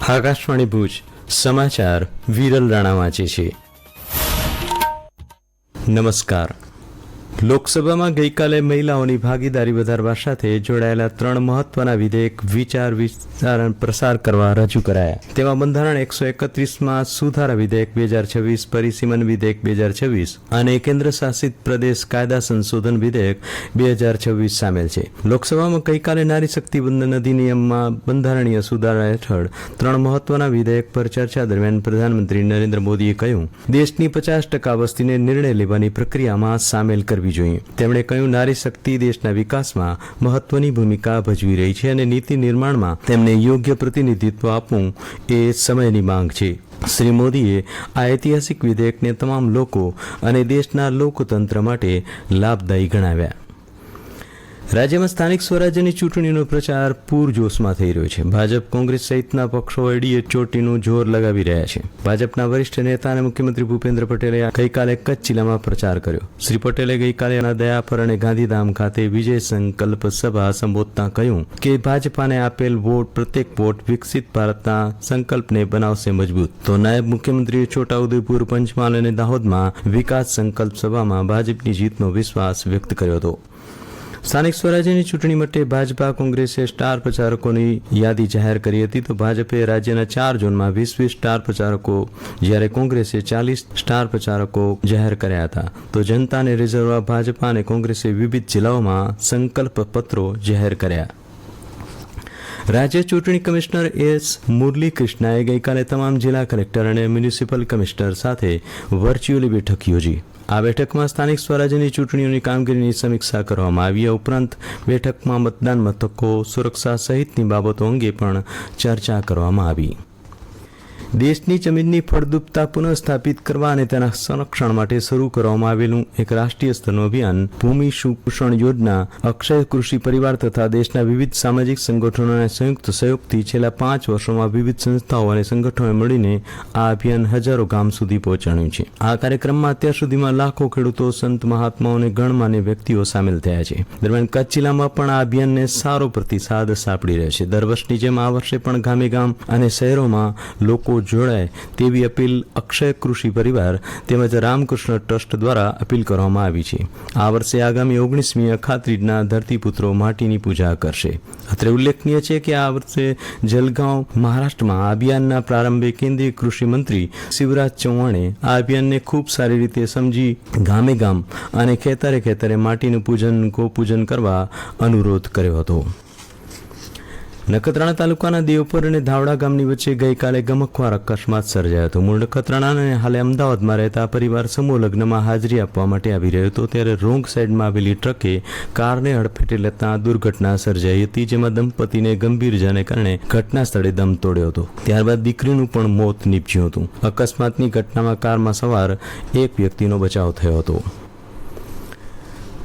આકાશવાણી ભુજ સમાચાર વિરલ રાણા વાંચે છે. નમસ્કાર. લોકસભામાં ગઈકાલે મહિલાઓની ભાગીદારી વધારવા સાથે જોડાયેલા 3 મહત્વના વિધેયક વિચાર પ્રસાર કરવા રજૂ કરાયા. તેમાં બંધારણ 131માં સુધારા વિધેયક 2026, પરિસીમન વિધેયક 2026 અને કેન્દ્ર શાસિત પ્રદેશ કાયદા સંશોધન વિધેયક 2026 સામેલ છે. લોકસભામાં ગઈકાલે નારી શક્તિ વંદન અધિનિયમમાં બંધારણીય સુધારા હેઠળ 3 મહત્વના વિધેયક પર ચર્ચા દરમિયાન પ્રધાનમંત્રી નરેન્દ્ર મોદીએ કહ્યું, દેશની 50% વસ્તીને નિર્ણય લેવાની પ્રક્રિયામાં સામેલ કરવી જોઈએ. તેમણે કહ્યું, નારી શક્તિ દેશના વિકાસમાં મહત્વની ભૂમિકા ભજવી રહી છે અને નીતિ નિર્માણમાં તેમને યોગ્ય પ્રતિનિધિત્વ આપવું એ સમયની માંગ છે. શ્રી મોદીએ આ ઐતિહાસિક વિધેયકને તમામ લોકો અને દેશના લોકતંત્ર માટે લાભદાયી ગણાવ્યા. રાજ્યમાં સ્થાનિક સ્વરાજ્યની ચૂંટણીનો પ્રચાર પૂરજોશમાં થઈ રહ્યો છે. ભાજપ, કોંગ્રેસ સહિતના પક્ષો એડીએ ચોટીનું જોર લગાવી રહ્યા છે. ભાજપના વરિષ્ઠ નેતા અને મુખ્યમંત્રી ભૂપેન્દ્ર પટેલે ગઈકાલે કચ્છ જિલ્લામાં પ્રચાર કર્યો. શ્રી પટેલે ગઈકાલે દયાપર અને ગાંધીધામ ખાતે વિજય સંકલ્પ સભા સંબોધતા કહ્યું કે ભાજપાને આપેલ વોટ, પ્રત્યેક વોટ વિકસિત ભારતના સંકલ્પને બનાવશે મજબૂત. તો નાયબ મુખ્યમંત્રીએ છોટાઉદેપુર, પંચમહાલ અને દાહોદમાં વિકાસ સંકલ્પ સભામાં ભાજપની જીતનો વિશ્વાસ વ્યક્ત કર્યો હતો. સ્થાનિક સ્વરાજ્યની ચૂંટણી માટે ભાજપા, કોંગ્રેસે સ્ટાર પ્રચારકોની યાદી જાહેર કરી હતી. તો ભાજપે રાજ્યના 4 ઝોનમાં 20 સ્ટાર પ્રચારકો, જ્યારે કોંગ્રેસે 40 સ્ટાર પ્રચારકો જાહેર કર્યા હતા. તો જનતાને રીઝવવા ભાજપા અને કોંગ્રેસે વિવિધ જિલ્લાઓમાં સંકલ્પ પત્રો જાહેર કર્યા. રાજ્ય ચૂંટણી કમિશનર એસ મુરલી કૃષ્ણાએ ગઈકાલે તમામ જિલ્લા કલેક્ટર અને મ્યુનિસિપલ કમિશનર સાથે વર્ચ્યુઅલી બેઠક યોજી. આ બેઠકમાં સ્થાનિક સ્વરાજ્યની ચૂંટણીઓની કામગીરીની સમીક્ષા કરવામાં આવી. આ ઉપરાંત બેઠકમાં મતદાન મથકો, સુરક્ષા સહિતની બાબતો અંગે પણ ચર્ચા કરવામાં આવી. દેશની જમીનની ફળદ્રુપતા પુનઃસ્થાપિત કરવા અને તેના સંરક્ષણ માટે શરૂ કરવામાં આવેલું એક રાષ્ટ્રીય સ્તરનું અભિયાન ભૂમિ સુપોષણ યોજના, અક્ષય કૃષિ પરિવાર તથા દેશના વિવિધ સામાજિક સંગઠનોના સંયુક્ત સહયોગથી છેલ્લા 5 વર્ષોમાં વિવિધ સંસ્થાઓ અને સંગઠનોએ મળીને આ અભિયાન હજારો ગામ સુધી પહોંચાડ્યું છે. આ કાર્યક્રમમાં અત્યાર સુધીમાં લાખો ખેડૂતો, સંત મહાત્માઓ અને ગણમાન્ય વ્યક્તિઓ સામેલ થયા છે. દરમિયાન કચ્છ જિલ્લામાં પણ આ અભિયાનને સારો પ્રતિસાદ સાંપડી રહ્યો છે. દર વર્ષની જેમ આ વર્ષે પણ ગામે ગામ અને શહેરોમાં લોકો જોડાય તેવી અપીલ અક્ષય કૃષિ પરિવાર તેમજ રામકૃષ્ણ ટ્રસ્ટ દ્વારા અપીલ કરવામાં આવી છે. આ વર્ષે આગામી 19મી અખાત્રીજના ધરતીપુત્રો માટીની પૂજા કરશે. અત્રે ઉલ્લેખનીય છે કે આ વર્ષે જલગાંવ, મહારાષ્ટ્રમાં આ અભિયાનના પ્રારંભે કેન્દ્રીય કૃષિ મંત્રી શિવરાજ ચૌહાણે આ અભિયાનને ખૂબ સારી રીતે સમજી ગામે ગામ અને ખેતરે ખેતરે માટીનું પૂજન, ગોપૂજન કરવા અનુરોધ કર્યો હતો. નખત્રાણા તાલુકાના દેવપર અને ધાવડા ગામની વચ્ચે ગઈકાલે ગમખ્વાર અકસ્માત સર્જાયો હતો. મૂળ નખત્રાણા અને હાલે અમદાવાદમાં રહેતા પરિવાર સમૂહ લગ્નમાં હાજરી આપવા માટે આવી રહ્યો હતો, ત્યારે રોંગ સાઈડમાં આવેલી ટ્રકે કારને હડફેટે લેતા દુર્ઘટના સર્જાઈ હતી, જેમાં દંપતીને ગંભીર ઇજાને કારણે ઘટના સ્થળે દમ તોડ્યો હતો. ત્યારબાદ દીકરીનું પણ મોત નીપજ્યું હતું. અકસ્માતની ઘટનામાં કારમાં સવાર એક વ્યક્તિનો બચાવ થયો હતો.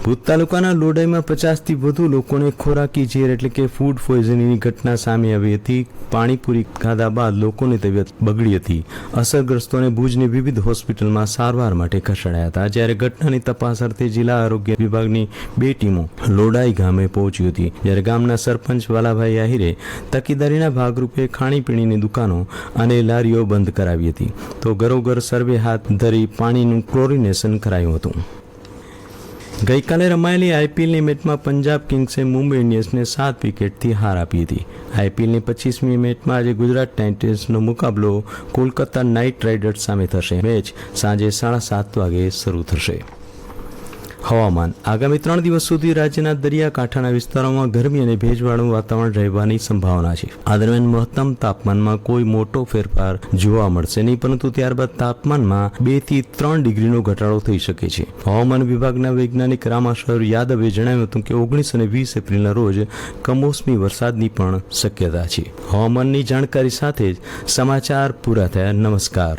ભુજ તાલુકાના લોડાઈમાં 50થી વધુ લોકોને ખોરાકી ઝેર એટલે કે ફૂડ પોઈઝનિંગની ઘટના સામે આવી હતી. પાણીપુરી ખાધા બાદ લોકોની તબિયત બગડી હતી. અસરગ્રસ્તોને ભુજની વિવિધ હોસ્પિટલમાં સારવાર માટે ખસેડાયા હતા. જ્યારે ઘટનાની તપાસ અર્થે જિલ્લા આરોગ્ય વિભાગની 2 ટીમો લોડાઈ ગામે પહોંચી હતી. જ્યારે ગામના સરપંચ વાલાભાઈ આહિરે તકેદારીના ભાગરૂપે ખાણીપીણીની દુકાનો અને લારીઓ બંધ કરાવી હતી. તો ઘરોઘર સર્વે હાથ ધરી પાણીનું ક્લોરિનેશન કરાયું હતું. ગઈકાલે રમાયેલી આઈપીએલની મેચમાં પંજાબ કિંગ્સે મુંબઈ ઇન્ડિયન્સને 7 વિકેટથી હાર આપી હતી. આઈપીએલની 25મી મેચમાં આજે ગુજરાત ટાઇટન્સનો મુકાબલો કોલકાતા નાઇટ રાઇડર્સ સામે થશે. મેચ સાંજે 7:30 વાગે શરૂ થશે. હવામાન. આગામી 3 દિવસ સુધી રાજ્યના દરિયાકાંઠાના વિસ્તારોમાં ગરમી અને ભેજવાળું વાતાવરણ રહેવાની સંભાવના છે. આ દરમિયાન મહત્તમ તાપમાનમાં કોઈ મોટો ફેરફાર જોવા મળશે નહીં, પરંતુ ત્યારબાદ તાપમાનમાં 2 થી 3 ડિગ્રીનો ઘટાડો થઈ શકે છે. હવામાન વિભાગના વૈજ્ઞાનિક રામાશર યાદવે જણાવ્યું હતું કે 19 અને 20 એપ્રિલના રોજ કમોસમી વરસાદની પણ શક્યતા છે. હવામાનની જાણકારી સાથે જ સમાચાર પૂરા થયા. નમસ્કાર.